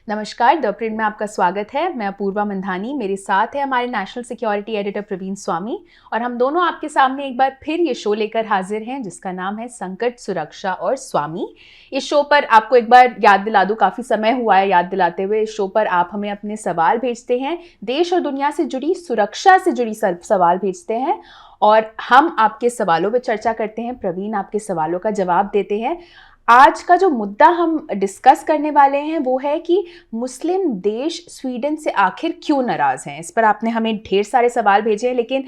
नमस्कार, the print में आपका स्वागत है। मैं अपूर्वा मंधानी, मेरे साथ है हमारे नेशनल सिक्योरिटी एडिटर प्रवीण स्वामी और हम दोनों आपके सामने एक बार फिर ये शो लेकर हाजिर हैं जिसका नाम है संकट, सुरक्षा और स्वामी। इस शो पर आपको एक बार याद दिला दूं, काफ़ी समय हुआ है याद दिलाते हुए। इस शो पर आप हमें अपने सवाल भेजते हैं, देश और दुनिया से जुड़ी, सुरक्षा से जुड़ी सवाल भेजते हैं और हम आपके सवालों पर चर्चा करते हैं। प्रवीण आपके सवालों का जवाब देते हैं। आज का जो मुद्दा हम डिस्कस करने वाले हैं वो है कि मुस्लिम देश स्वीडन से आखिर क्यों नाराज़ हैं। इस पर आपने हमें ढेर सारे सवाल भेजे हैं, लेकिन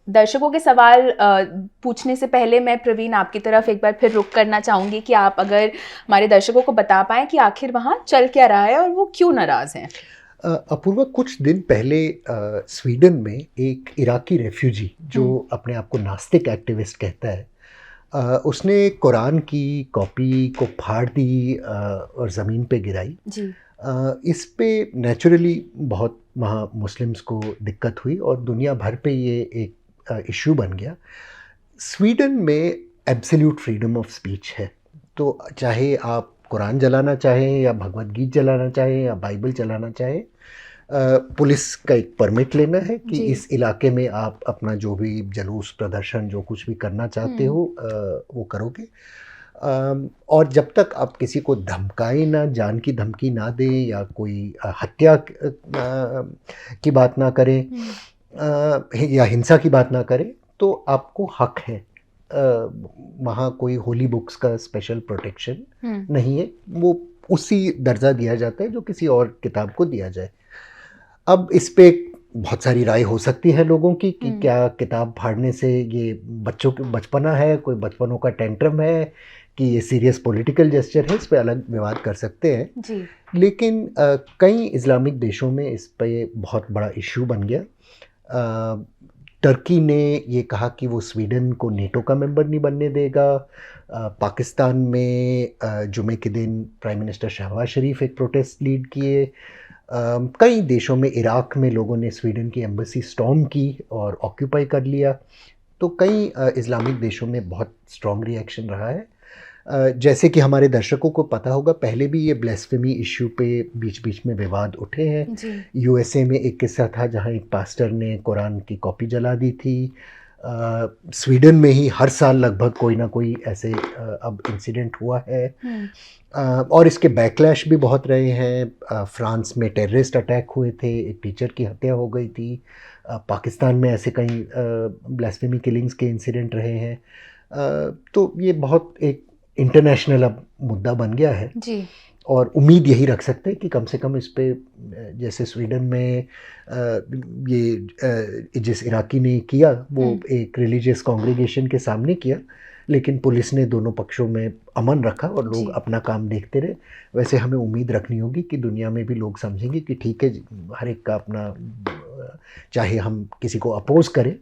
दर्शकों के सवाल पूछने से पहले मैं प्रवीण आपकी तरफ एक बार फिर रुख करना चाहूँगी कि आप अगर हमारे दर्शकों को बता पाएँ कि आखिर वहाँ चल क्या रहा है और वो क्यों नाराज़ हैं। अपूर्वा, कुछ दिन पहले स्वीडन में एक इराकी रेफ्यूजी जो अपने आप को नास्तिक एक्टिविस्ट कहता है, उसने कुरान की कॉपी को फाड़ दी और ज़मीन पे गिराई जी। इस पे नेचुरली बहुत वहाँ मुस्लिम्स को दिक्कत हुई और दुनिया भर पे ये एक इशू बन गया। स्वीडन में एब्सोल्यूट फ्रीडम ऑफ स्पीच है, तो चाहे आप कुरान जलाना चाहें या भगवद गीता जलाना चाहें या बाइबल चलाना चाहें, पुलिस का एक परमिट लेना है कि इस इलाके में आप अपना जो भी जुलूस प्रदर्शन जो कुछ भी करना चाहते हो वो करोगे। और जब तक आप किसी को धमकाएं ना, जान की धमकी ना दें या कोई हत्या की बात ना करें या हिंसा की बात ना करें, तो आपको हक है। वहाँ कोई होली बुक्स का स्पेशल प्रोटेक्शन नहीं है, वो उसी दर्जा दिया जाता है जो किसी और किताब को दिया जाए। अब इस पे बहुत सारी राय हो सकती है लोगों की कि क्या किताब फाड़ने से ये बच्चों के बचपना है, कोई बचपनों का टेंट्रम है, कि ये सीरियस पॉलिटिकल जेस्चर है। इस पे अलग विवाद कर सकते हैं जी। लेकिन कई इस्लामिक देशों में इस पे बहुत बड़ा इशू बन गया। टर्की ने ये कहा कि वो स्वीडन को नेटो का मेंबर नहीं बनने देगा। पाकिस्तान में जुमे के दिन प्राइम मिनिस्टर शहबाज शरीफ एक प्रोटेस्ट लीड किए। कई देशों में, इराक में लोगों ने स्वीडन की एम्बेसी स्टॉर्म की और ऑक्यूपाई कर लिया। तो कई इस्लामिक देशों में बहुत स्ट्रॉन्ग रिएक्शन रहा है। जैसे कि हमारे दर्शकों को पता होगा, पहले भी ये ब्लेस्फेमी इश्यू पे बीच बीच में विवाद उठे हैं। यूएसए में एक किस्सा था जहां एक पास्टर ने कुरान की कॉपी जला दी थी। स्वीडन में ही हर साल लगभग कोई ना कोई ऐसे अब इंसिडेंट हुआ है। और इसके बैकलैश भी बहुत रहे हैं। फ्रांस में टेररिस्ट अटैक हुए थे, एक टीचर की हत्या हो गई थी। पाकिस्तान में ऐसे कई ब्लास्फेमी किलिंग्स के इंसिडेंट रहे हैं। तो ये बहुत एक इंटरनेशनल अब मुद्दा बन गया है जी। और उम्मीद यही रख सकते हैं कि कम से कम इस पे, जैसे स्वीडन में ये जिस इराकी ने किया वो एक रिलीजियस कॉन्ग्रीगेशन के सामने किया, लेकिन पुलिस ने दोनों पक्षों में अमन रखा और लोग अपना काम देखते रहे। वैसे हमें उम्मीद रखनी होगी कि दुनिया में भी लोग समझेंगे कि ठीक है, हर एक का अपना, चाहे हम किसी को अपोज करें,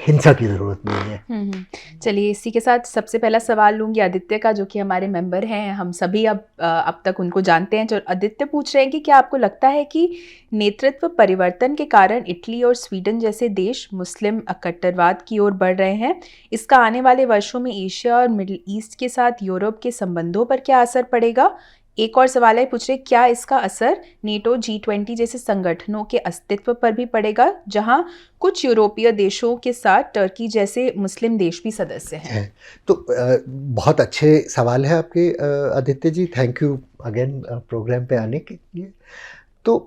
हिंसा की ज़रूरत नहीं है। चलिए, इसी के साथ सबसे पहला सवाल लूँगी आदित्य का, जो कि हमारे मेंबर हैं। हम सभी अब तक उनको जानते हैं। जो आदित्य पूछ रहे हैं कि क्या आपको लगता है कि नेतृत्व परिवर्तन के कारण इटली और स्वीडन जैसे देश मुस्लिम कट्टरवाद की ओर बढ़ रहे हैं? इसका आने वाले वर्षों में एशिया और मिडिल ईस्ट के साथ यूरोप के संबंधों पर क्या असर पड़ेगा? एक और सवाल है, पूछ रहे क्या इसका असर नेटो, G20 जैसे संगठनों के अस्तित्व पर भी पड़ेगा, जहां कुछ यूरोपीय देशों के साथ टर्की जैसे मुस्लिम देश भी सदस्य हैं? तो बहुत अच्छे सवाल है आपके Aditya ji, thank you again programme पे आने के लिए। तो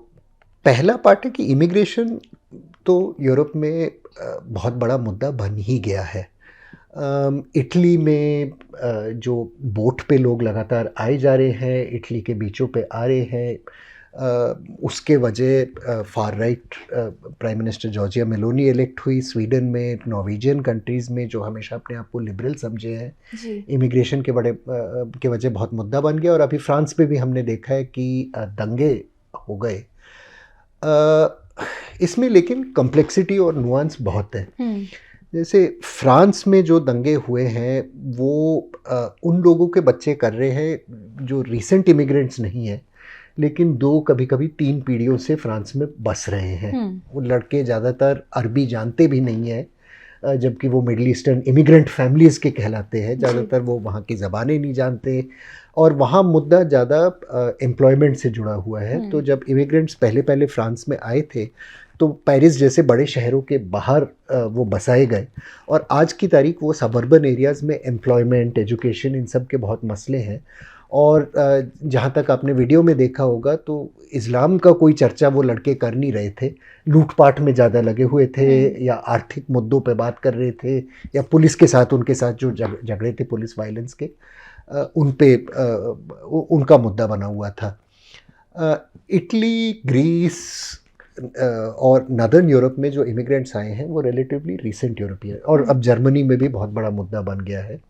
पहला पार्ट है कि इमिग्रेशन तो यूरोप में बहुत बड़ा मुद्दा बन ही गया है। इटली में जो बोट पे लोग लगातार आए जा रहे हैं, इटली के बीचों पे आ रहे हैं, उसके वजह far right prime minister Giorgia Meloni elect हुई। स्वीडन में, नॉर्वेजियन कंट्रीज़ में जो हमेशा अपने आप को लिबरल समझे हैं, इमिग्रेशन के वजह बहुत मुद्दा बन गया। और अभी फ्रांस में भी हमने देखा है कि दंगे हो गए। इसमें लेकिन कॉम्प्लेक्सिटी और नुआंस बहुत है। जैसे फ्रांस में जो दंगे हुए हैं वो उन लोगों के बच्चे कर रहे हैं जो रीसेंट इमिग्रेंट्स नहीं हैं, लेकिन 2 कभी कभी 3 पीढ़ियों से फ्रांस में बस रहे हैं। वो लड़के ज़्यादातर अरबी जानते भी नहीं हैं, जबकि वो मिडल ईस्टर्न इमिग्रेंट फैमिलीज़ के कहलाते हैं, ज़्यादातर वो वहाँ की ज़बानें नहीं जानते और वहाँ मुद्दा ज़्यादा एम्प्लॉयमेंट से जुड़ा हुआ है। तो जब इमिग्रेंट्स पहले पहले फ्रांस में आए थे तो पेरिस जैसे बड़े शहरों के बाहर वो बसाए गए और आज की तारीख वो सबर्बन एरियाज़ में एम्प्लॉयमेंट, एजुकेशन, इन सब के बहुत मसले हैं। और जहाँ तक आपने वीडियो में देखा होगा तो इस्लाम का कोई चर्चा वो लड़के कर नहीं रहे थे, लूटपाट में ज़्यादा लगे हुए थे या आर्थिक मुद्दों पे बात कर रहे थे या पुलिस के साथ, उनके साथ जो झगड़े थे पुलिस वायलेंस के, उन पे उनका मुद्दा बना हुआ था। इटली, ग्रीस और नदर्न यूरोप में जो इमिग्रेंट्स आए हैं वो रिलेटिवली रिसेंट यूरोपियन, और अब जर्मनी में भी बहुत बड़ा मुद्दा बन गया है।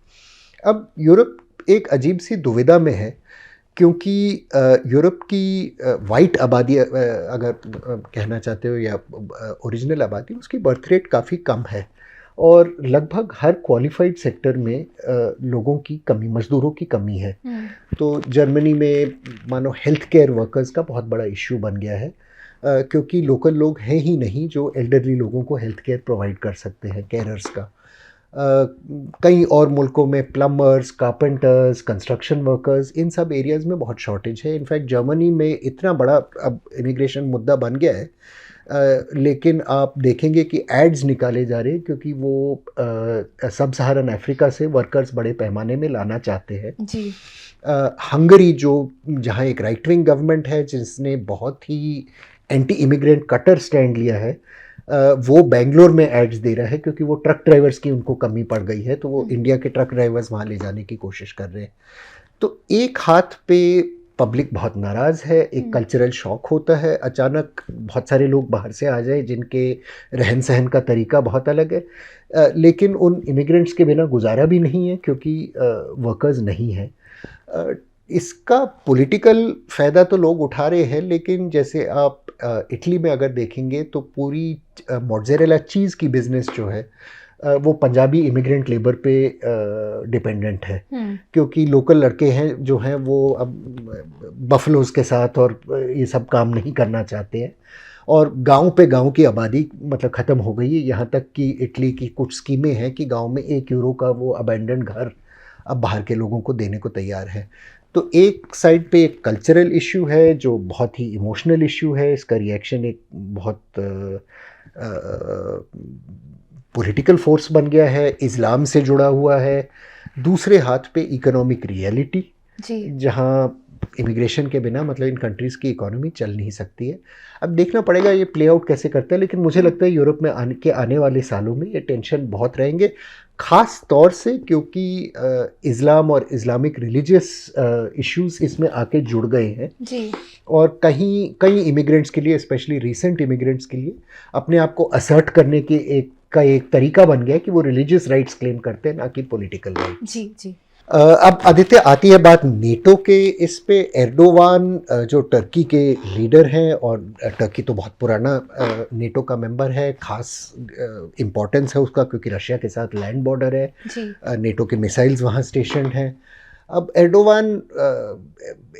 अब यूरोप एक अजीब सी दुविधा में है क्योंकि यूरोप की वाइट आबादी अगर कहना चाहते हो या ओरिजिनल आबादी, उसकी बर्थ रेट काफ़ी कम है और लगभग हर क्वालिफाइड सेक्टर में लोगों की कमी, मज़दूरों की कमी है। तो जर्मनी में मानो हेल्थ केयर वर्कर्स का बहुत बड़ा इश्यू बन गया है क्योंकि लोकल लोग हैं ही नहीं जो एल्डरली लोगों को हेल्थ केयर प्रोवाइड कर सकते हैं, केयरर्स का। कई और मुल्कों में प्लम्बर्स, कारपेंटर्स, कंस्ट्रक्शन वर्कर्स, इन सब एरियाज़ में बहुत शॉर्टेज है। इनफैक्ट जर्मनी में इतना बड़ा अब इमिग्रेशन मुद्दा बन गया है, लेकिन आप देखेंगे कि एड्स निकाले जा रहे हैं क्योंकि वो सब सहारन अफ्रीका से वर्कर्स बड़े पैमाने में लाना चाहते हैं जी। हंगरी, जो जहाँ एक राइट विंग गवर्नमेंट है जिसने बहुत ही एंटी इमिग्रेंट कटर स्टैंड लिया है, वो बेंगलोर में एड्स दे रहा है क्योंकि वो ट्रक ड्राइवर्स की उनको कमी पड़ गई है, तो वो इंडिया के ट्रक ड्राइवर्स वहाँ ले जाने की कोशिश कर रहे हैं। तो एक हाथ पे पब्लिक बहुत नाराज़ है, एक कल्चरल शॉक होता है, अचानक बहुत सारे लोग बाहर से आ जाए जिनके रहन सहन का तरीका बहुत अलग है, लेकिन उन इमिग्रेंट्स के बिना गुजारा भी नहीं है क्योंकि वर्कर्स नहीं हैं। इसका पॉलिटिकल फ़ायदा तो लोग उठा रहे हैं, लेकिन जैसे आप इटली में अगर देखेंगे तो पूरी मोज़रेला चीज़ की बिज़नेस जो है वो पंजाबी इमिग्रेंट लेबर पे डिपेंडेंट है क्योंकि लोकल लड़के हैं जो हैं वो अब बफलोज़ के साथ और ये सब काम नहीं करना चाहते हैं और गांव पे गांव की आबादी मतलब ख़त्म हो गई है। यहाँ तक कि इटली की कुछ स्कीमें हैं कि गांव में €1 का वो अबैंडन घर अब बाहर के लोगों को देने को तैयार है। तो एक साइड पे एक कल्चरल इशू है जो बहुत ही इमोशनल इशू है, इसका रिएक्शन एक बहुत पॉलिटिकल फोर्स बन गया है, इस्लाम से जुड़ा हुआ है। दूसरे हाथ पे इकोनॉमिक रियलिटी, जहाँ इमिग्रेशन के बिना मतलब इन कंट्रीज़ की इकोनॉमी चल नहीं सकती है। अब देखना पड़ेगा ये प्ले आउट कैसे करता है, लेकिन मुझे लगता है यूरोप में आने वाले सालों में ये टेंशन बहुत रहेंगे, ख़ास तौर से क्योंकि इस्लाम और इस्लामिक रिलीजियस इश्यूज इसमें आके जुड़ गए हैं जी। और कई इमिग्रेंट्स के लिए, स्पेशली रीसेंट इमिग्रेंट्स के लिए, अपने आप को असर्ट करने के एक तरीका बन गया है कि वो रिलीजियस राइट्स क्लेम करते हैं, ना कि पॉलिटिकल राइट्स। जी जी। अब आदित्य, आती है बात नेटो के इस पे। एर्डोवान जो टर्की के लीडर हैं, और टर्की तो बहुत पुराना नेटो का मेंबर है, खास इम्पोर्टेंस है उसका क्योंकि रशिया के साथ लैंड बॉर्डर है जी। नेटो के मिसाइल्स वहाँ स्टेशन हैं। अब एर्डोवान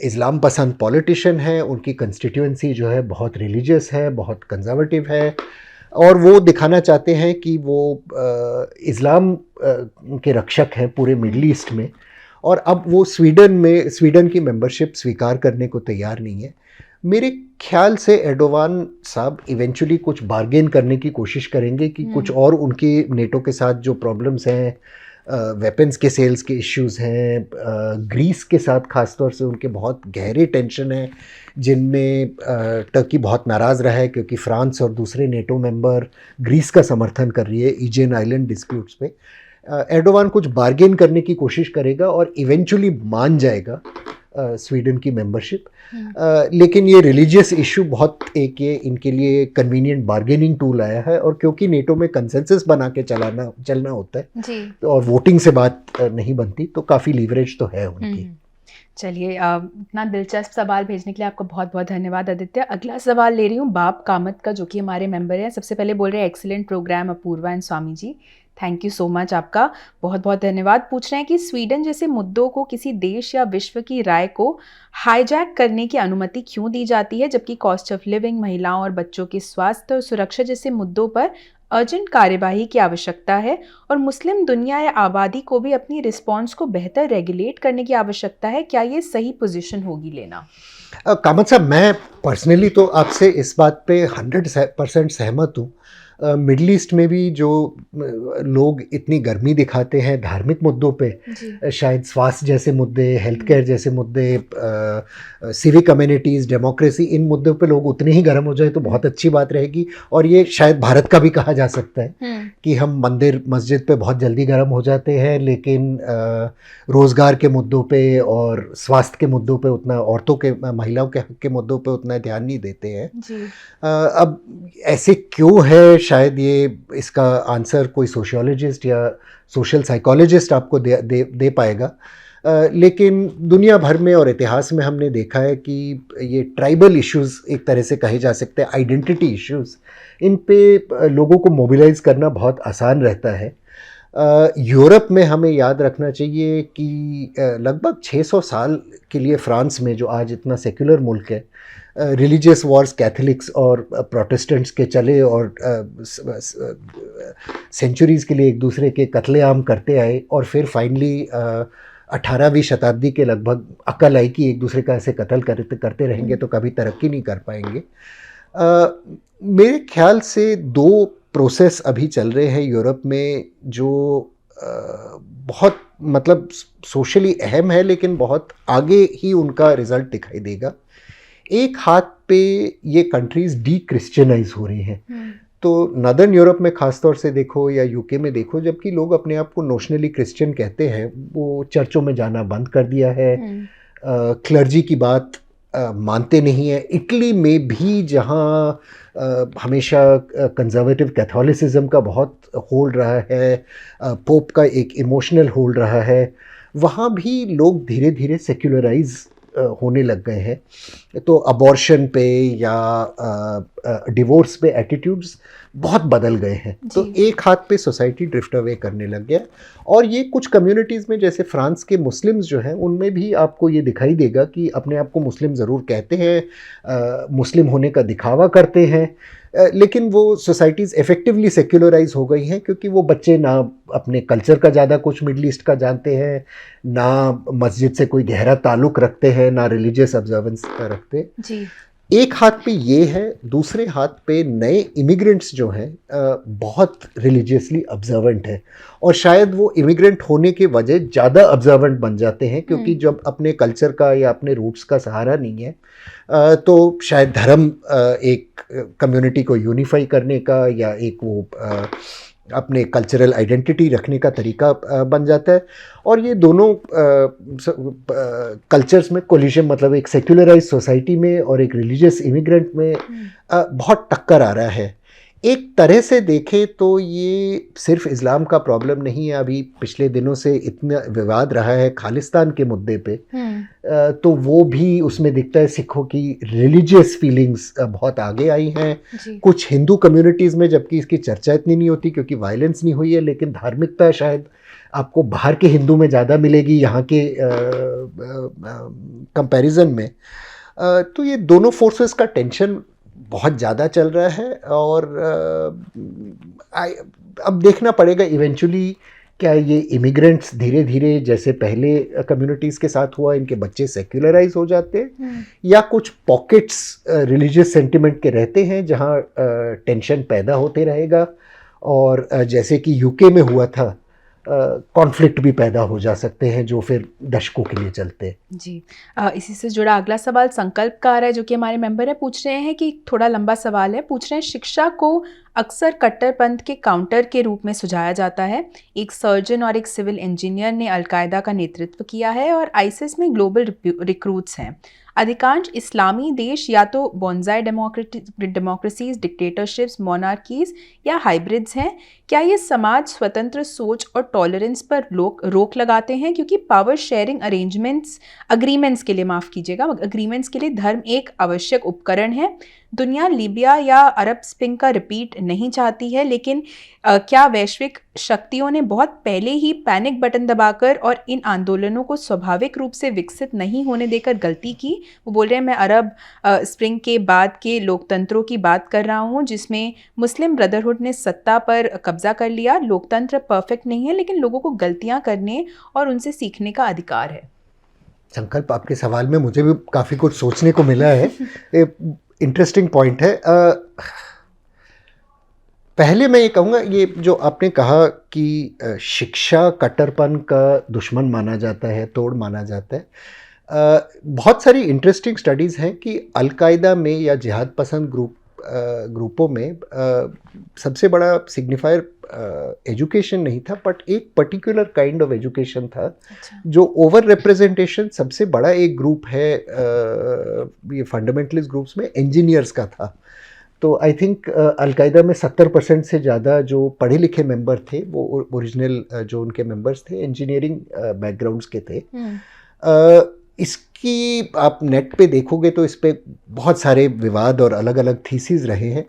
इस्लाम पसंद पॉलिटिशियन है, उनकी कंस्टिट्यूएंसी जो है बहुत रिलीजियस है, बहुत कंजर्वेटिव है, और वो दिखाना चाहते हैं कि वो इस्लाम के रक्षक हैं पूरे मिडल ईस्ट में, और अब वो स्वीडन की मेंबरशिप स्वीकार करने को तैयार नहीं है। मेरे ख्याल से एर्डोवान साहब इवेंचुअली कुछ बार्गेन करने की कोशिश करेंगे कि कुछ और उनकी नेटो के साथ जो प्रॉब्लम्स हैं, वेपन्स के सेल्स के इश्यूज़ हैं, ग्रीस के साथ ख़ासतौर से उनके बहुत गहरे टेंशन हैं जिनमें टर्की बहुत नाराज़ रहा है क्योंकि फ्रांस और दूसरे नेटो मेंबर ग्रीस का समर्थन कर रही है ईजेन आइलैंड डिस्प्यूट्स पे। एर्डोवान कुछ बार्गेन करने की कोशिश करेगा और इवेंचुअली मान जाएगा स्वीडन की मेंबरशिप, लेकिन ये रिलीजियस इशू बहुत ये इनके लिए कन्वीनियंट बार्गेनिंग टूल आया है, और क्योंकि नेटो में कंसेंसस बना के चलना होता है जी। और वोटिंग से बात नहीं बनती, तो काफ़ी लीवरेज तो है उनकी। चलिए, इतना दिलचस्प सवाल भेजने के लिए आपका बहुत बहुत धन्यवाद आदित्य। अगला सवाल ले रही हूँ बाप कामत का, जो कि हमारे मेंबर हैं। सबसे पहले बोल रहे हैं excellent program Apurva and Swami ji, thank you so much, आपका बहुत बहुत धन्यवाद। पूछ रहे हैं कि स्वीडन जैसे मुद्दों को किसी देश या विश्व की राय को हाईजैक करने की अनुमति क्यों दी जाती है, जबकि कॉस्ट ऑफ लिविंग, महिलाओं और बच्चों के स्वास्थ्य और सुरक्षा जैसे मुद्दों पर अर्जेंट कार्यवाही की आवश्यकता है और मुस्लिम दुनिया या आबादी को भी अपनी रिस्पॉन्स को बेहतर रेगुलेट करने की आवश्यकता है। क्या ये सही पोजीशन होगी लेना? कामत साहब, मैं पर्सनली तो आपसे इस बात पे 100% सहमत हूँ। मिडल ईस्ट में भी जो लोग इतनी गर्मी दिखाते हैं धार्मिक मुद्दों पे, शायद स्वास्थ्य जैसे मुद्दे, हेल्थ केयर जैसे मुद्दे, सिविक कम्युनिटीज़, डेमोक्रेसी, इन मुद्दों पे लोग उतने ही गर्म हो जाए तो बहुत अच्छी बात रहेगी। और ये शायद भारत का भी कहा जा सकता है कि हम मंदिर मस्जिद पे बहुत जल्दी गर्म हो जाते हैं, लेकिन रोज़गार के मुद्दों पे और स्वास्थ्य के मुद्दों पे उतना, औरतों के, महिलाओं के हक के मुद्दों पे उतना ध्यान नहीं देते हैं। अब ऐसे क्यों है, शायद ये इसका आंसर कोई सोशियोलॉजिस्ट या सोशल साइकोलॉजिस्ट आपको दे पाएगा। लेकिन दुनिया भर में और इतिहास में हमने देखा है कि ये ट्राइबल इश्यूज़, एक तरह से कहे जा सकते हैं आइडेंटिटी इश्यूज़, इन पे लोगों को मोबिलाइज़ करना बहुत आसान रहता है। यूरोप में हमें याद रखना चाहिए कि लगभग 600 साल के लिए फ्रांस में, जो आज इतना सेक्युलर मुल्क है, रिलीजियस वॉर्स कैथोलिक्स और प्रोटेस्टेंट्स के चले और सेंचुरीज़ के लिए एक दूसरे के कत्लेआम करते आए, और फिर फाइनली 18वीं शताब्दी के लगभग अकल आई कि एक दूसरे का ऐसे कत्ल करते रहेंगे तो कभी तरक्की नहीं कर पाएंगे। मेरे ख्याल से 2 प्रोसेस अभी चल रहे हैं यूरोप में जो बहुत, मतलब सोशली अहम है, लेकिन बहुत आगे ही उनका रिज़ल्ट दिखाई देगा। एक हाथ पे ये कंट्रीज़ डी क्रिश्चियनाइज हो रही हैं, तो नदर्न यूरोप में ख़ासतौर से देखो या यूके में देखो, जबकि लोग अपने आप को नोशनली क्रिश्चियन कहते हैं, वो चर्चों में जाना बंद कर दिया है, क्लर्जी की बात मानते नहीं है। इटली में भी, जहाँ हमेशा कंजर्वेटिव कैथोलिसिज्म का बहुत होल्ड रहा है, पोप का एक इमोशनल होल्ड रहा है, वहाँ भी लोग धीरे धीरे सेक्युलराइज होने लग गए हैं। तो अबॉर्शन पे या डिवोर्स पे एटीट्यूड्स बहुत बदल गए हैं। तो एक हाथ पे सोसाइटी ड्रिफ्ट अवे करने लग गया, और ये कुछ कम्युनिटीज़ में, जैसे फ्रांस के मुस्लिम्स जो हैं, उनमें भी आपको ये दिखाई देगा कि अपने आप को मुस्लिम ज़रूर कहते हैं, मुस्लिम होने का दिखावा करते हैं, लेकिन वो सोसाइटीज़ इफ़ेक्टिवली सेक्युलराइज हो गई हैं, क्योंकि वो बच्चे ना अपने कल्चर का ज़्यादा कुछ मिडल ईस्ट का जानते हैं, ना मस्जिद से कोई गहरा ताल्लुक़ रखते हैं, ना रिलीजियस ऑब्जर्वेंस का रखते जी। एक हाथ पे ये है, दूसरे हाथ पे नए इमिग्रेंट्स जो हैं बहुत रिलीजियसली ऑब्जर्वेंट हैं, और शायद वो इमिग्रेंट होने के वजह ज़्यादा ऑब्जर्वेंट बन जाते हैं, क्योंकि जब अपने कल्चर का या अपने रूट्स का सहारा नहीं है, तो शायद धर्म एक कम्युनिटी को यूनिफाई करने का या एक वो अपने कल्चरल आइडेंटिटी रखने का तरीका बन जाता है। और ये दोनों कल्चर्स में कोलिशन, मतलब एक सेक्युलराइज सोसाइटी में और एक रिलीजियस इमिग्रेंट में बहुत टक्कर आ रहा है। एक तरह से देखें तो ये सिर्फ इस्लाम का प्रॉब्लम नहीं है। अभी पिछले दिनों से इतना विवाद रहा है खालिस्तान के मुद्दे पे, तो वो भी उसमें दिखता है सिखों की रिलीजियस फीलिंग्स बहुत आगे आई हैं। कुछ हिंदू कम्युनिटीज़ में, जबकि इसकी चर्चा इतनी नहीं होती क्योंकि वायलेंस नहीं हुई है, लेकिन धार्मिकता शायद आपको बाहर के हिंदू में ज़्यादा मिलेगी यहाँ के कंपैरिजन में। तो ये दोनों फोर्सेस का टेंशन बहुत ज़्यादा चल रहा है, और अब देखना पड़ेगा इवेंचुअली क्या ये इमिग्रेंट्स धीरे धीरे, जैसे पहले कम्युनिटीज़ के साथ हुआ, इनके बच्चे सेक्युलराइज हो जाते हैं, या कुछ पॉकेट्स रिलीजियस सेंटिमेंट के रहते हैं जहाँ टेंशन पैदा होते रहेगा, और जैसे कि यूके में हुआ था, कॉन्फ्लिक्ट भी पैदा हो जा सकते हैं जो फिर दशकों के लिए चलते हैं। जी, इसी से जुड़ा अगला सवाल संकल्प का आ रहा है, जो कि हमारे मेंबर है, पूछ रहे हैं कि थोड़ा लंबा सवाल है। पूछ रहे हैं, शिक्षा को अक्सर कट्टरपंथ के काउंटर के रूप में सुझाया जाता है। एक सर्जन और एक सिविल इंजीनियर ने अलकायदा का नेतृत्व किया है और आईसिस में ग्लोबल रिक्रूट्स हैं। अधिकांश इस्लामी देश या तो बॉन्जाई डेमोक्रेसीज, डिक्टेटरशिप्स, मोनार्कीज या हाइब्रिड्स हैं। क्या ये समाज स्वतंत्र सोच और टॉलरेंस पर रोक लगाते हैं? क्योंकि पावर शेयरिंग अग्रीमेंट्स के लिए धर्म एक आवश्यक उपकरण है। दुनिया लीबिया या अरब स्प्रिंग का रिपीट नहीं चाहती है, लेकिन क्या वैश्विक शक्तियों ने बहुत पहले ही पैनिक बटन दबाकर और इन आंदोलनों को स्वाभाविक रूप से विकसित नहीं होने देकर गलती की? वो बोल रहे हैं, मैं अरब स्प्रिंग के बाद के लोकतंत्रों की बात कर रहा हूँ जिसमें मुस्लिम ब्रदरहुड ने सत्ता पर कब्जा कर लिया। लोकतंत्र परफेक्ट नहीं है, लेकिन लोगों को गलतियाँ करने और उनसे सीखने का अधिकार है। संकल्प, आपके सवाल में मुझे भी काफ़ी कुछ सोचने को मिला है। इंटरेस्टिंग पॉइंट है। पहले मैं ये कहूँगा, ये जो आपने कहा कि शिक्षा कट्टरपन का दुश्मन माना जाता है, तोड़ माना जाता है, बहुत सारी इंटरेस्टिंग स्टडीज़ हैं कि अलकायदा में या जिहाद पसंद ग्रुपों में सबसे बड़ा सिग्निफायर एजुकेशन नहीं था, बट एक पर्टिकुलर काइंड ऑफ एजुकेशन था। अच्छा। जो ओवर रिप्रेजेंटेशन सबसे बड़ा एक ग्रुप है ये फंडामेंटलिस्ट ग्रुप्स में, इंजीनियर्स का था। तो आई थिंक अलकायदा में 70% से ज़्यादा जो पढ़े लिखे मेंबर थे वो ओरिजिनल जो उनके मेंबर्स थे इंजीनियरिंग बैकग्राउंड्स के थे। इसकी आप नेट पे देखोगे तो इस पे बहुत सारे विवाद और अलग अलग थीसिस रहे हैं।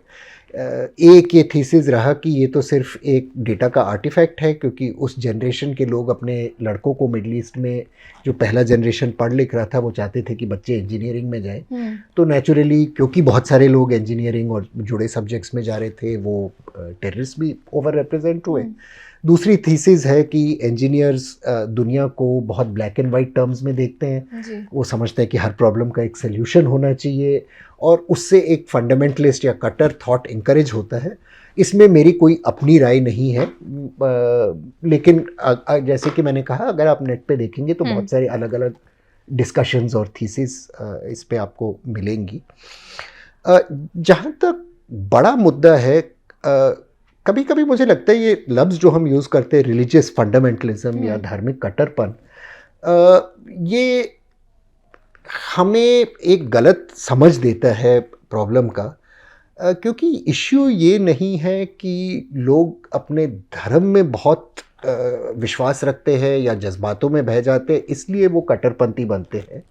एक ये थीसिस रहा कि ये तो सिर्फ एक डेटा का आर्टिफैक्ट है, क्योंकि उस जनरेशन के लोग अपने लड़कों को मिडल ईस्ट में जो पहला जनरेशन पढ़ लिख रहा था वो चाहते थे कि बच्चे इंजीनियरिंग में जाएं। तो नेचुरली क्योंकि बहुत सारे लोग इंजीनियरिंग और जुड़े सब्जेक्ट्स में जा रहे थे, वो टेररिस्ट भी ओवर रिप्रेजेंट हुए। दूसरी थीसिस है कि इंजीनियर्स दुनिया को बहुत ब्लैक एंड वाइट टर्म्स में देखते हैं। वो समझते हैं कि हर प्रॉब्लम का एक सल्यूशन होना चाहिए, और उससे एक फंडामेंटलिस्ट या कटर थॉट इंकरेज होता है। इसमें मेरी कोई अपनी राय नहीं है, लेकिन जैसे कि मैंने कहा, अगर आप नेट पे देखेंगे तो बहुत सारे अलग अलग डिस्कशंस और थीसिस इस पे आपको मिलेंगी। जहाँ तक बड़ा मुद्दा है, कभी कभी मुझे लगता है ये लफ्ज़ जो हम यूज़ करते हैं, रिलीजियस फंडामेंटलिज्म या धार्मिक कट्टरपन, ये हमें एक गलत समझ देता है प्रॉब्लम का। क्योंकि इश्यू ये नहीं है कि लोग अपने धर्म में बहुत विश्वास रखते हैं या जज्बातों में बह जाते हैं इसलिए वो कट्टरपंथी बनते हैं।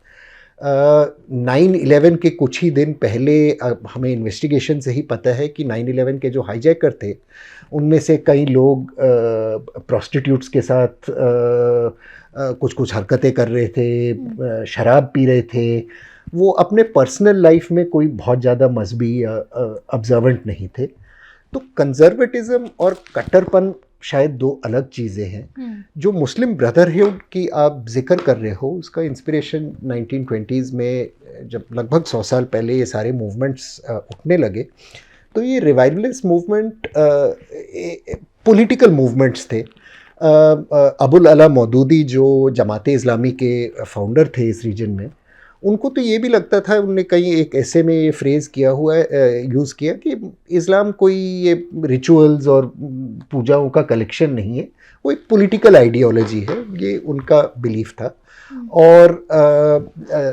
9/11 के कुछ ही दिन पहले हमें इन्वेस्टिगेशन से ही पता है कि 9/11 के जो हाईजैकर थे उनमें से कई लोग प्रोस्टिट्यूट्स के साथ कुछ कुछ हरकतें कर रहे थे, शराब पी रहे थे। वो अपने पर्सनल लाइफ में कोई बहुत ज़्यादा मजहबी या ऑब्जर्वेंट नहीं थे। तो कंजर्वेटिज्म और कट्टरपन शायद दो अलग चीज़ें हैं। जो मुस्लिम ब्रदरहुड की आप जिक्र कर रहे हो, उसका इंस्पिरेशन 1920s में जब लगभग 100 साल पहले ये सारे मूवमेंट्स उठने लगे, तो ये रिवाइवलिस्ट मूवमेंट पॉलिटिकल मूवमेंट्स थे। अबुल अला मौदूदी जो जमाते इस्लामी के फाउंडर थे इस रीजन में, उनको तो ये भी लगता था, उनने कहीं एक ऐसे में ये फ्रेज़ किया हुआ है, यूज़ किया कि इस्लाम कोई ये रिचुअल्स और पूजाओं का कलेक्शन नहीं है, वो एक पॉलिटिकल आइडियोलॉजी है, ये उनका बिलीफ था। और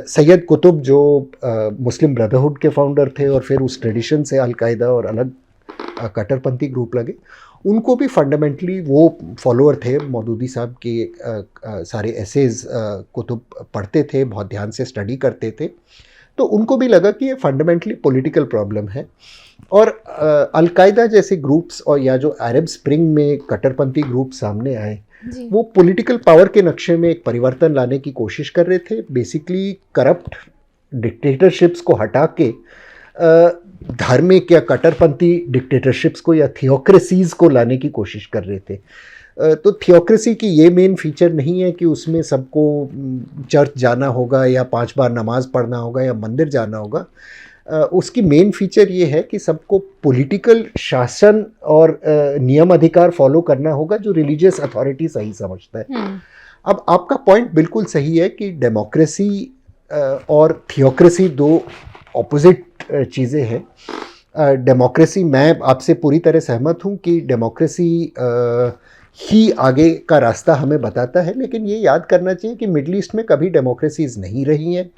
सैयद कुतुब जो मुस्लिम ब्रदरहुड के फाउंडर थे और फिर उस ट्रेडिशन से अलकायदा और अलग कट्टरपंथी ग्रुप लगे, उनको भी फंडामेंटली वो फॉलोअर थे मौदूदी साहब के। सारे एसेज कुतुब पढ़ते थे, बहुत ध्यान से स्टडी करते थे, तो उनको भी लगा कि ये फंडामेंटली पॉलिटिकल प्रॉब्लम है। और अलकायदा जैसे ग्रुप्स और या जो अरब स्प्रिंग में कट्टरपंथी ग्रुप सामने आए, वो पॉलिटिकल पावर के नक्शे में एक परिवर्तन लाने की कोशिश कर रहे थे। बेसिकली करप्ट डिक्टेटरशिप्स को हटा के धार्मिक या कट्टरपंथी डिक्टेटरशिप्स को या थियोक्रेसीज़ को लाने की कोशिश कर रहे थे। तो थियोक्रेसी की ये मेन फीचर नहीं है कि उसमें सबको चर्च जाना होगा या 5 बार नमाज पढ़ना होगा या मंदिर जाना होगा। उसकी मेन फीचर ये है कि सबको पॉलिटिकल शासन और नियम अधिकार फॉलो करना होगा जो रिलीजियस अथॉरिटी सही समझता है। अब आपका पॉइंट बिल्कुल सही है कि डेमोक्रेसी और थियोक्रेसी दो ऑपोजिट चीज़ें हैं। डेमोक्रेसी, मैं आपसे पूरी तरह सहमत हूँ कि डेमोक्रेसी ही आगे का रास्ता हमें बताता है, लेकिन ये याद करना चाहिए कि मिडल ईस्ट में कभी डेमोक्रेसीज़ नहीं रही हैं।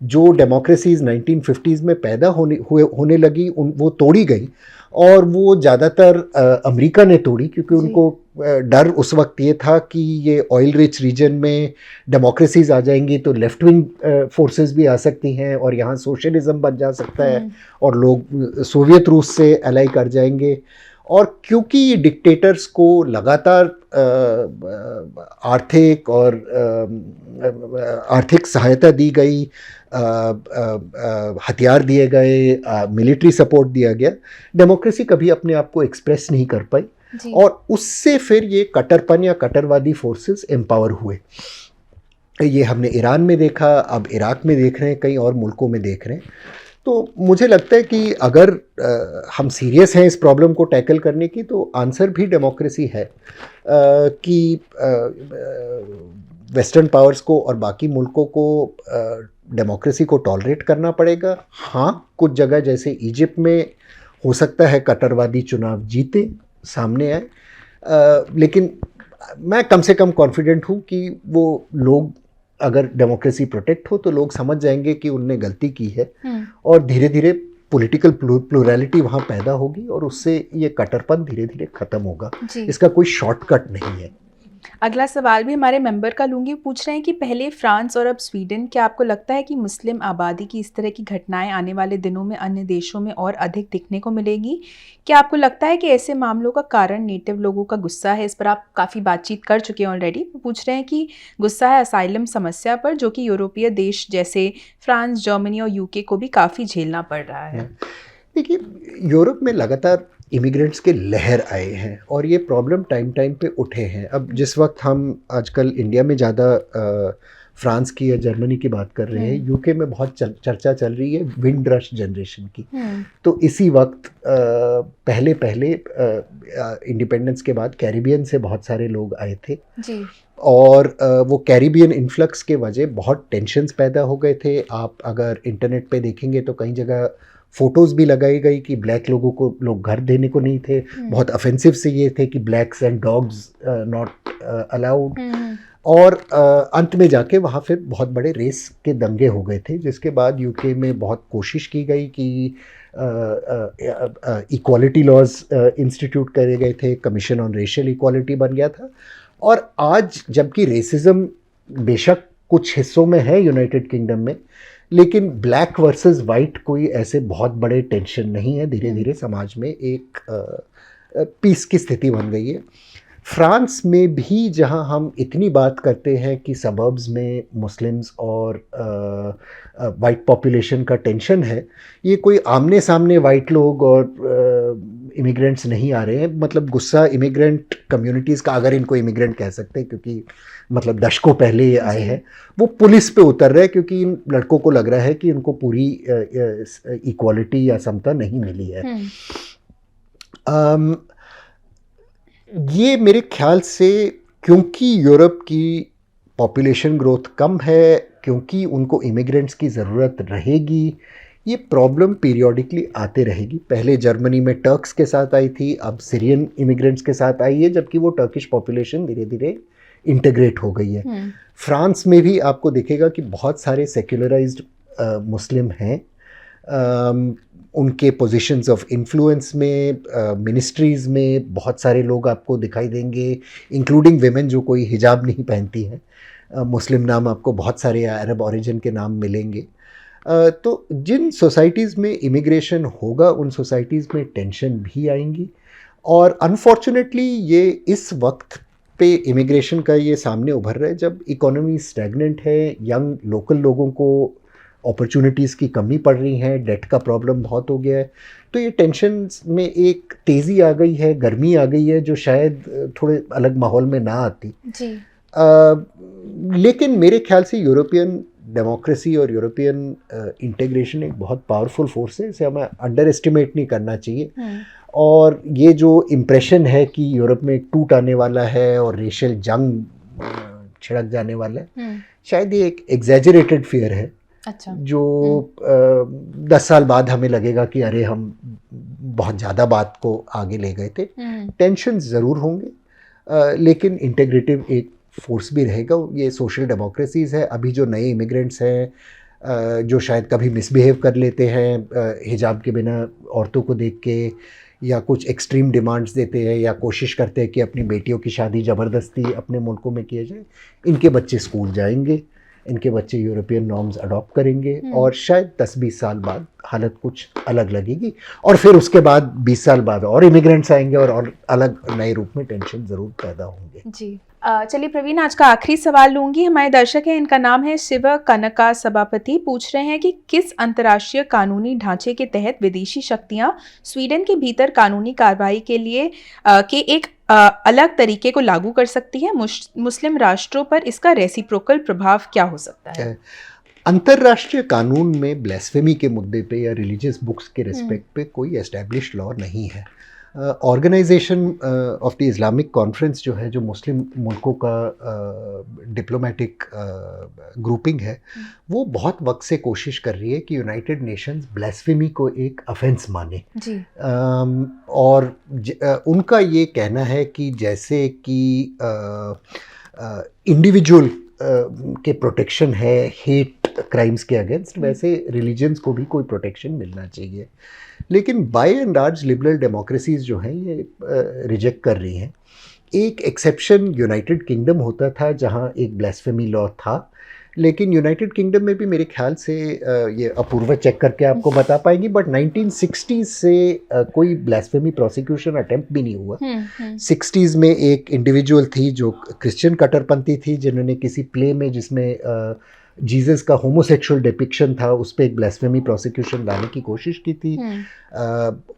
जो डेमोक्रेसीज़ 1950s में पैदा होने लगी वो तोड़ी गई, और वो ज़्यादातर अमेरिका ने तोड़ी, क्योंकि उनको डर उस वक्त ये था कि ये ऑयल रिच रीजन में डेमोक्रेसीज आ जाएंगी तो लेफ्ट विंग फोर्सेस भी आ सकती हैं और यहाँ सोशलिज्म बन जा सकता है और लोग सोवियत रूस से अलाई कर जाएंगे। और क्योंकि डिक्टेटर्स को लगातार आर्थिक सहायता दी गई, हथियार दिए गए, मिलिट्री सपोर्ट दिया गया, डेमोक्रेसी कभी अपने आप को एक्सप्रेस नहीं कर पाई और उससे फिर ये कट्टरपन या कट्टरवादी फोर्सेस एम्पावर हुए। ये हमने ईरान में देखा, अब इराक में देख रहे हैं, कई और मुल्कों में देख रहे हैं। तो मुझे लगता है कि अगर हम सीरियस हैं इस प्रॉब्लम को टैकल करने की तो आंसर भी डेमोक्रेसी है कि वेस्टर्न पावर्स को और बाकी मुल्कों को डेमोक्रेसी को टॉलरेट करना पड़ेगा। हाँ, कुछ जगह जैसे इजिप्ट में हो सकता है कट्टरवादी चुनाव जीते, सामने आए, लेकिन मैं कम से कम कॉन्फिडेंट हूँ कि वो लोग, अगर डेमोक्रेसी प्रोटेक्ट हो तो लोग समझ जाएंगे कि उनने गलती की है और धीरे धीरे पॉलिटिकल प्लूरैलिटी वहाँ पैदा होगी और उससे ये कट्टरपन धीरे धीरे ख़त्म होगा। इसका कोई शॉर्टकट नहीं है। अगला सवाल भी हमारे मेंबर का लूँगी। पूछ रहे हैं कि पहले फ्रांस और अब स्वीडन, क्या आपको लगता है कि मुस्लिम आबादी की इस तरह की घटनाएं आने वाले दिनों में अन्य देशों में और अधिक दिखने को मिलेगी? क्या आपको लगता है कि ऐसे मामलों का कारण नेटिव लोगों का गुस्सा है? इस पर आप काफ़ी बातचीत कर चुके हैं ऑलरेडी। पूछ रहे हैं कि गुस्सा है असाइलम समस्या पर, जो कि यूरोपीय देश जैसे फ्रांस, जर्मनी और यूके को भी काफ़ी झेलना पड़ रहा है। देखिए, यूरोप में लगातार इमिग्रेंट्स के लहर आए हैं और ये प्रॉब्लम टाइम टाइम पे उठे हैं। अब जिस वक्त हम आजकल इंडिया में ज़्यादा फ्रांस की या जर्मनी की बात कर रहे हैं, यूके में बहुत चर्चा चल रही है विंड रश जनरेशन की। तो इसी वक्त पहले इंडिपेंडेंस के बाद कैरिबियन से बहुत सारे लोग आए थे जी। और वो कैरिबियन इन्फ्लक्स के वजह बहुत टेंशन्स पैदा हो गए थे। आप अगर इंटरनेट पे देखेंगे तो कई जगह फ़ोटोज़ भी लगाई गई कि ब्लैक लोगों को लोग घर देने को नहीं थे। बहुत ऑफेंसिव से ये थे कि blacks and dogs not allowed. और अंत में जाके वहाँ फिर बहुत बड़े रेस के दंगे हो गए थे, जिसके बाद यूके में बहुत कोशिश की गई कि इक्वालिटी लॉज इंस्टीट्यूट करे गए थे, कमीशन ऑन रेशियल इक्वालिटी बन गया था। और आज जबकि रेसिज्म बेशक कुछ हिस्सों में है यूनाइटेड किंगडम में, लेकिन ब्लैक वर्सेस वाइट कोई ऐसे बहुत बड़े टेंशन नहीं है। धीरे धीरे समाज में एक पीस की स्थिति बन गई है। फ्रांस में भी जहां हम इतनी बात करते हैं कि सबर्ब्स में मुस्लिम्स और वाइट पॉपुलेशन का टेंशन है, ये कोई आमने सामने वाइट लोग और इमिग्रेंट्स नहीं आ रहे हैं। मतलब गुस्सा इमिग्रेंट कम्युनिटीज़ का, अगर इनको इमिग्रेंट कह सकते हैं क्योंकि मतलब दशकों पहले ये आए हैं, वो पुलिस पे उतर रहे हैं क्योंकि इन लड़कों को लग रहा है कि इनको पूरी इक्वालिटी या समता नहीं मिली है। ये मेरे ख्याल से क्योंकि यूरोप की पॉपुलेशन ग्रोथ कम है, क्योंकि उनको इमिग्रेंट्स की ज़रूरत रहेगी, ये प्रॉब्लम पीरियोडिकली आते रहेगी। पहले जर्मनी में टर्क्स के साथ आई थी, अब सीरियन इमिग्रेंट्स के साथ आई है, जबकि वो टर्किश पॉपुलेशन धीरे धीरे इंटीग्रेट हो गई है। फ्रांस में भी आपको दिखेगा कि बहुत सारे सेक्युलराइज्ड मुस्लिम हैं। उनके पोजीशंस ऑफ इन्फ्लुएंस में, मिनिस्ट्रीज़ में बहुत सारे लोग आपको दिखाई देंगे, इंक्लूडिंग विमेन जो कोई हिजाब नहीं पहनती हैं। मुस्लिम नाम आपको बहुत सारे अरब ओरिजिन के नाम मिलेंगे। तो जिन सोसाइटीज़ में इमिग्रेशन होगा उन सोसाइटीज़ में टेंशन भी आएंगी। और अनफॉर्चुनेटली ये इस वक्त पे इमिग्रेशन का ये सामने उभर रहा है जब इकोनॉमी स्टैग्नेंट है, यंग लोकल लोगों को अपॉर्चुनिटीज़ की कमी पड़ रही है, डेट का प्रॉब्लम बहुत हो गया है। तो ये टेंशन में एक तेज़ी आ गई है, गर्मी आ गई है, जो शायद थोड़े अलग माहौल में ना आती जी। लेकिन मेरे ख्याल से यूरोपियन डेमोक्रेसी और यूरोपियन इंटीग्रेशन एक बहुत पावरफुल फोर्स है, इसे हमें अंडर एस्टिमेट नहीं करना चाहिए। और ये जो इम्प्रेशन है कि यूरोप में एक टूट आने वाला है और रेशियल जंग छिड़क जाने वाला है, शायद ये एक एग्जैजरेटेड फियर है। अच्छा। जो 10 साल बाद हमें लगेगा कि अरे हम बहुत ज़्यादा बात को आगे ले गए थे। टेंशन ज़रूर होंगे, लेकिन इंटीग्रेटिव एक फोर्स भी रहेगा। ये सोशल डेमोक्रेसीज़ है। अभी जो नए इमिग्रेंट्स हैं जो शायद कभी मिसबिहेव कर लेते हैं हिजाब के बिना औरतों को देख के, या कुछ एक्सट्रीम डिमांड्स देते हैं या कोशिश करते हैं कि अपनी बेटियों की शादी ज़बरदस्ती अपने मुल्कों में किया जाए, इनके बच्चे स्कूल जाएंगे, इनके बच्चे यूरोपियन नॉर्म्स अडॉप्ट करेंगे और शायद 10-20 साल बाद हालत कुछ अलग लगेगी और फिर उसके बाद 20 साल बाद और इमिग्रेंट्स आएंगे और अलग नए रूप में टेंशन ज़रूर पैदा होंगे। जी चलिए प्रवीण, आज का आखिरी सवाल लूंगी। हमारे दर्शक हैं, इनका नाम है शिव कनका सभापति, पूछ रहे हैं कि किस अंतर्राष्ट्रीय कानूनी ढांचे के तहत विदेशी शक्तियां स्वीडन के भीतर कानूनी कार्रवाई के लिए के एक अलग तरीके को लागू कर सकती हैं? मुस्लिम राष्ट्रों पर इसका रेसिप्रोकल प्रभाव क्या हो सकता है? अंतर्राष्ट्रीय कानून में ब्लेस्फेमी के मुद्दे पे या रिलीजियस बुक्स के रिस्पेक्ट पे कोई एस्टैब्लिश्ड लॉ नहीं है। Organization of the Islamic conference जो है, जो मुस्लिम मुल्कों का डिप्लोमेटिक ग्रुपिंग है, वो बहुत वक्त से कोशिश कर रही है कि यूनाइटेड नेशंस ब्लेस्फेमी को एक ऑफेंस माने जी। और उनका ये कहना है कि जैसे कि इंडिविजुअल के प्रोटेक्शन है हेट क्राइम्स के अगेंस्ट, वैसे रिलीजन्स को भी कोई प्रोटेक्शन मिलना चाहिए। लेकिन by and large liberal democracies जो हैं ये रिजेक्ट कर रही हैं। एक एक्सेप्शन यूनाइटेड किंगडम होता था जहां एक ब्लेस्फेमी लॉ था, लेकिन यूनाइटेड किंगडम में भी मेरे ख्याल से ये अपूर्वा चेक करके आपको बता पाएंगी, बट 1960s से कोई ब्लेस्फेमी प्रोसिक्यूशन अटेम्प्ट भी नहीं हुआ। 60s में एक इंडिविजुअल थी जो क्रिश्चियन कट्टरपंथी थी, जिन्होंने किसी प्ले में जिसमें जीसस का होमोसेक्सुअल डिपिक्शन था उस पर एक ब्लेस्फेमी प्रोसिक्यूशन लाने की कोशिश की थी।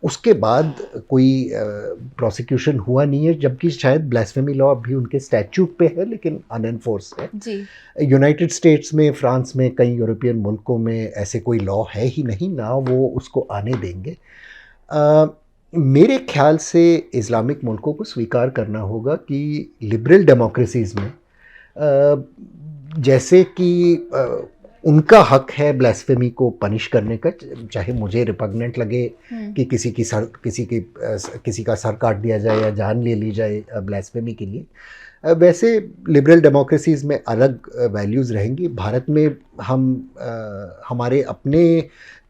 उसके बाद कोई प्रोसिक्यूशन हुआ नहीं है, जबकि शायद ब्लेस्फेमी लॉ भी उनके स्टैट्यूट पे है लेकिन अनएनफोर्स है जी। यूनाइटेड स्टेट्स में, फ्रांस में, कई यूरोपियन मुल्कों में ऐसे कोई लॉ है ही नहीं, ना वो उसको आने देंगे। मेरे ख्याल से इस्लामिक मुल्कों को स्वीकार करना होगा कि लिबरल डेमोक्रेसीज़ में जैसे कि उनका हक है ब्लेस्फेमी को पनिश करने का, चाहे मुझे रिपग्नेंट लगे कि किसी का सर काट दिया जाए या जान ले ली जाए ब्लेस्फेमी के लिए, वैसे लिबरल डेमोक्रेसीज़ में अलग वैल्यूज़ रहेंगी। भारत में हमारे अपने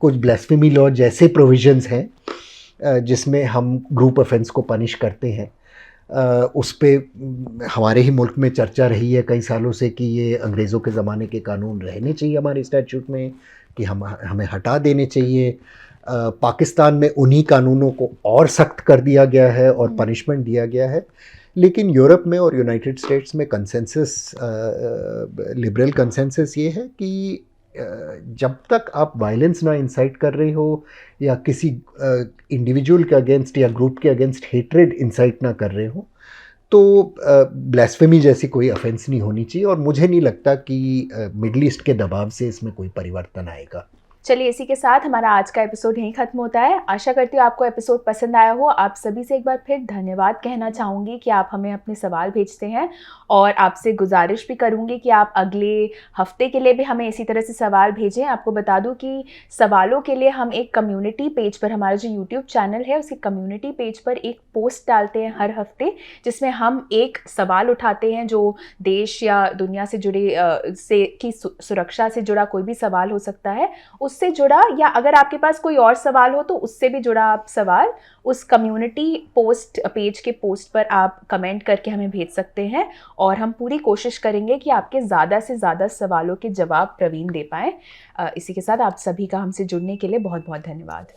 कुछ ब्लेस्फेमी लॉ जैसे प्रोविजंस हैं जिसमें हम ग्रुप ऑफेंस को पनिश करते हैं। उस पे हमारे ही मुल्क में चर्चा रही है कई सालों से कि ये अंग्रेज़ों के ज़माने के कानून रहने चाहिए हमारे स्टैट्यूट में, कि हमें हटा देने चाहिए। पाकिस्तान में उन्हीं कानूनों को और सख्त कर दिया गया है और पनिशमेंट दिया गया है। लेकिन यूरोप में और यूनाइटेड स्टेट्स में कंसेंसस, लिबरल कंसेंसस ये है कि जब तक आप वायलेंस ना इंसाइट कर रहे हो या किसी इंडिविजुअल के अगेंस्ट या ग्रुप के अगेंस्ट हेट्रेड इंसाइट ना कर रहे हो, तो ब्लेस्फेमी जैसी कोई ऑफेंस नहीं होनी चाहिए। और मुझे नहीं लगता कि मिडल ईस्ट के दबाव से इसमें कोई परिवर्तन आएगा। चलिए, इसी के साथ हमारा आज का एपिसोड यहीं खत्म होता है। आशा करती हूँ आपको एपिसोड पसंद आया हो। आप सभी से एक बार फिर धन्यवाद कहना चाहूँगी कि आप हमें अपने सवाल भेजते हैं, और आपसे गुजारिश भी करूँगी कि आप अगले हफ्ते के लिए भी हमें इसी तरह से सवाल भेजें। आपको बता दूँ कि सवालों के लिए हम एक कम्युनिटी पेज पर, हमारा जो यूट्यूब चैनल है उसके कम्युनिटी पेज पर एक पोस्ट डालते हैं हर हफ्ते, जिसमें हम एक सवाल उठाते हैं जो देश या दुनिया से जुड़े की सुरक्षा से जुड़ा कोई भी सवाल हो सकता है, उससे जुड़ा, या अगर आपके पास कोई और सवाल हो तो उससे भी जुड़ा आप सवाल उस कम्युनिटी पोस्ट पेज के पोस्ट पर आप कमेंट करके हमें भेज सकते हैं, और हम पूरी कोशिश करेंगे कि आपके ज़्यादा से ज़्यादा सवालों के जवाब प्रवीण दे पाएँ। इसी के साथ आप सभी का हमसे जुड़ने के लिए बहुत बहुत धन्यवाद।